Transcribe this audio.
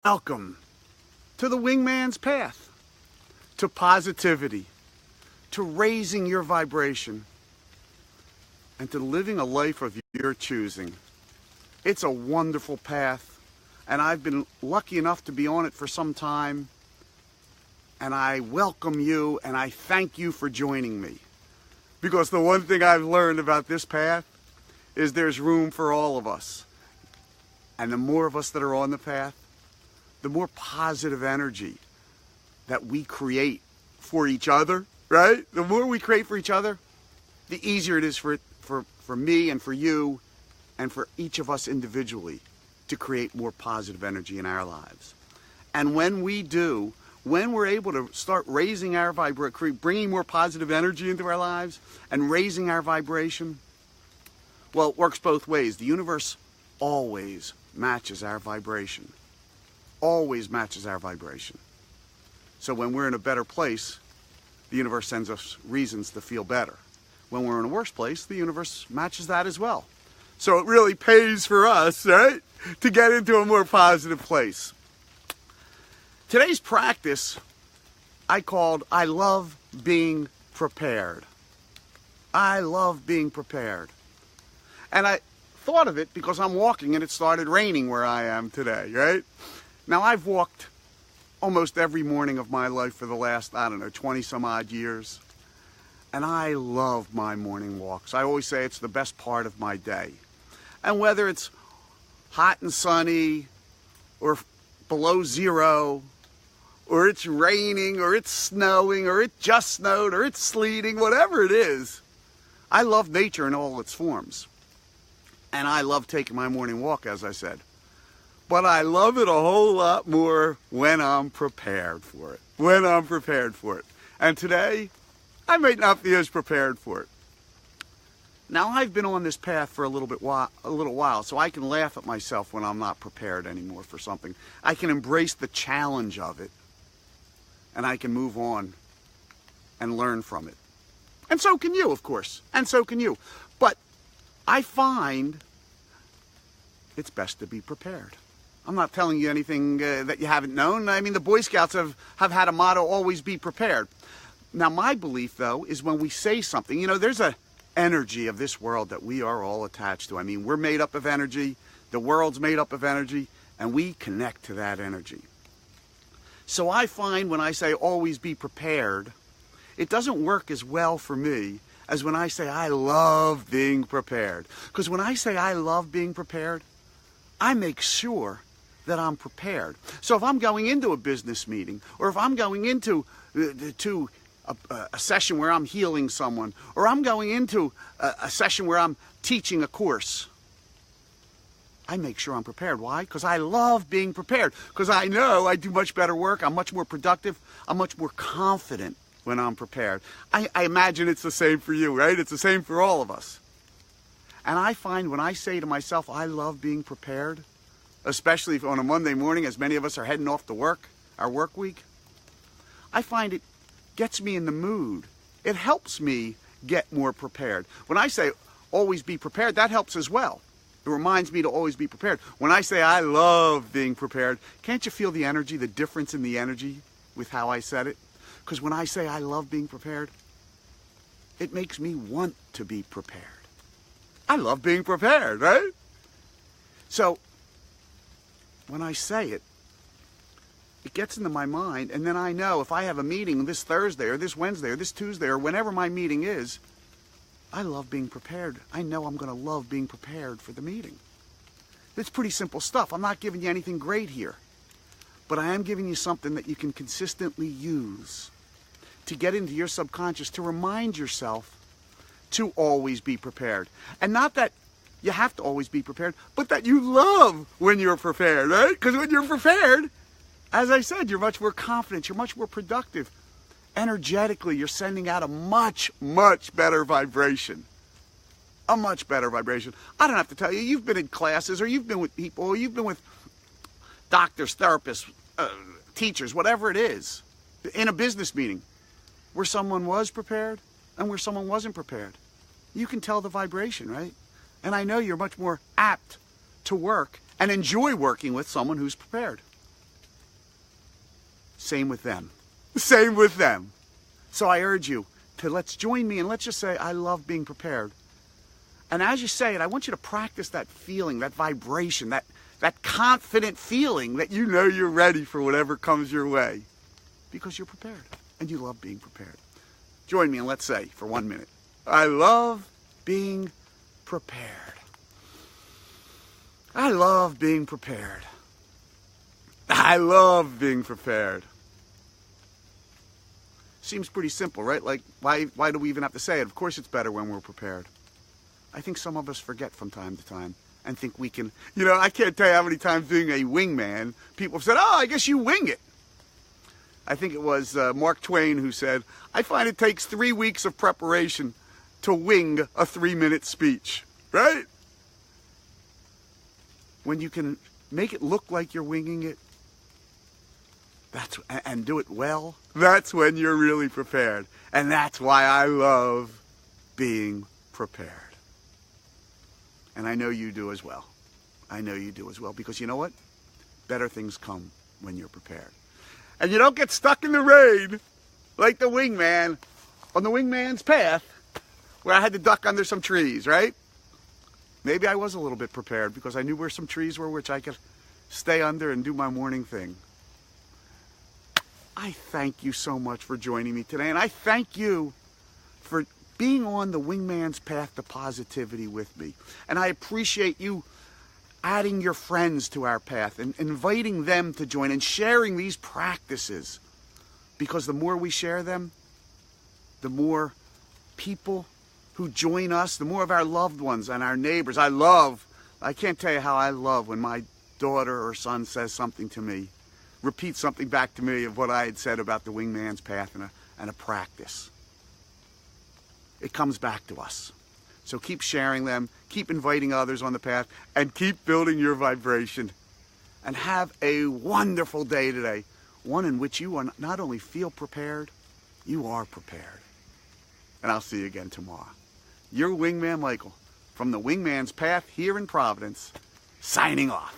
Welcome to the Wingman's path, to positivity, to raising your vibration, and to living a life of your choosing. It's a wonderful path, and I've been lucky enough to be on it for some time, and I welcome you and I thank you for joining me. Because the one thing I've learned about this path is there's room for all of us. And the more of us that are on the path, the more positive energy that we create for each other, right? The more we create for each other, the easier it is for me and for you and for each of us individually to create more positive energy in our lives. And when we do, when we're able to start raising our vibration, bringing more positive energy into our lives and raising our vibration, well, it works both ways. The universe always matches our vibration. Always matches our vibration. So when we're in a better place, the universe sends us reasons to feel better. When we're in a worse place, the universe matches that as well. So it really pays for us, right, to get into a more positive place. Today's practice I called I Love Being Prepared. I love being prepared. And I thought of it because I'm walking and it started raining where I am today, right? Now, I've walked almost every morning of my life for the last, 20 some odd years. And I love my morning walks. I always say it's the best part of my day. And whether it's hot and sunny or below zero, or it's raining, or it's snowing, or it just snowed, or it's sleeting, whatever it is, I love nature in all its forms. And I love taking my morning walk, as I said. But I love it a whole lot more when I'm prepared for it. When I'm prepared for it. And today, I might not be as prepared for it. Now, I've been on this path for a little while, so I can laugh at myself when I'm not prepared anymore for something. I can embrace the challenge of it. And I can move on and learn from it. And so can you, of course. And so can you. But I find it's best to be prepared. I'm not telling you anything that you haven't known. I mean, the Boy Scouts have had a motto, always be prepared. Now, my belief, though, is when we say something, there's a energy of this world that we are all attached to. I mean, we're made up of energy, the world's made up of energy, and we connect to that energy. So I find when I say always be prepared, it doesn't work as well for me as when I say I love being prepared. Because when I say I love being prepared, I make sure that I'm prepared. So if I'm going into a business meeting, or if I'm going into a session where I'm healing someone, or I'm going into a session where I'm teaching a course, I make sure I'm prepared. Why? Because I love being prepared. Because I know I do much better work. I'm much more productive. I'm much more confident when I'm prepared. I imagine it's the same for you, right? It's the same for all of us. And I find when I say to myself, I love being prepared, especially if on a Monday morning, as many of us are heading off to work, our work week, I find it gets me in the mood. It helps me get more prepared. When I say always be prepared, that helps as well. It reminds me to always be prepared. When I say I love being prepared, can't you feel the energy, the difference in the energy with how I said it? Because when I say I love being prepared, it makes me want to be prepared. I love being prepared, right? So when I say it, it gets into my mind, and then I know if I have a meeting this Thursday or this Wednesday or this Tuesday or whenever my meeting is, I love being prepared. I know I'm going to love being prepared for the meeting. It's pretty simple stuff. I'm not giving you anything great here. But I am giving you something that you can consistently use to get into your subconscious, to remind yourself to always be prepared. And not that you have to always be prepared, but that you love when you're prepared, right? Because when you're prepared, as I said, you're much more confident, you're much more productive. Energetically, you're sending out a much, much better vibration. A much better vibration. I don't have to tell you, you've been in classes, or you've been with people, or you've been with doctors, therapists, teachers, whatever it is, in a business meeting, where someone was prepared and where someone wasn't prepared. You can tell the vibration, right? And I know you're much more apt to work and enjoy working with someone who's prepared. Same with them. Same with them. So I urge you to let's join me and let's just say, I love being prepared. And as you say it, I want you to practice that feeling, that vibration, that confident feeling that you know you're ready for whatever comes your way. Because you're prepared and you love being prepared. Join me and let's say for 1 minute, I love being prepared. I love being prepared. I love being prepared. Seems pretty simple, right? Like, why do we even have to say it? Of course it's better when we're prepared. I think some of us forget from time to time and think we can, I can't tell you how many times doing a wingman, people have said, oh, I guess you wing it. I think it was Mark Twain who said, I find it takes 3 weeks of preparation to wing a 3-minute speech, right? When you can make it look like you're winging it, and do it well, that's when you're really prepared. And that's why I love being prepared. And I know you do as well. I know you do as well. Because you know what? Better things come when you're prepared. And you don't get stuck in the rain like the wingman on the wingman's path where I had to duck under some trees, right? Maybe I was a little bit prepared because I knew where some trees were which I could stay under and do my morning thing. I thank you so much for joining me today, and I thank you for being on the wingman's path to positivity with me. And I appreciate you adding your friends to our path and inviting them to join and sharing these practices. Because the more we share them, the more people who join us, the more of our loved ones and our neighbors. I can't tell you how I love when my daughter or son says something to me, repeats something back to me of what I had said about the wingman's path and a practice. It comes back to us. So keep sharing them, keep inviting others on the path, and keep building your vibration. And have a wonderful day today. One in which you not only feel prepared, you are prepared. And I'll see you again tomorrow. Your Wingman Michael from the Wingman's Path here in Providence, signing off.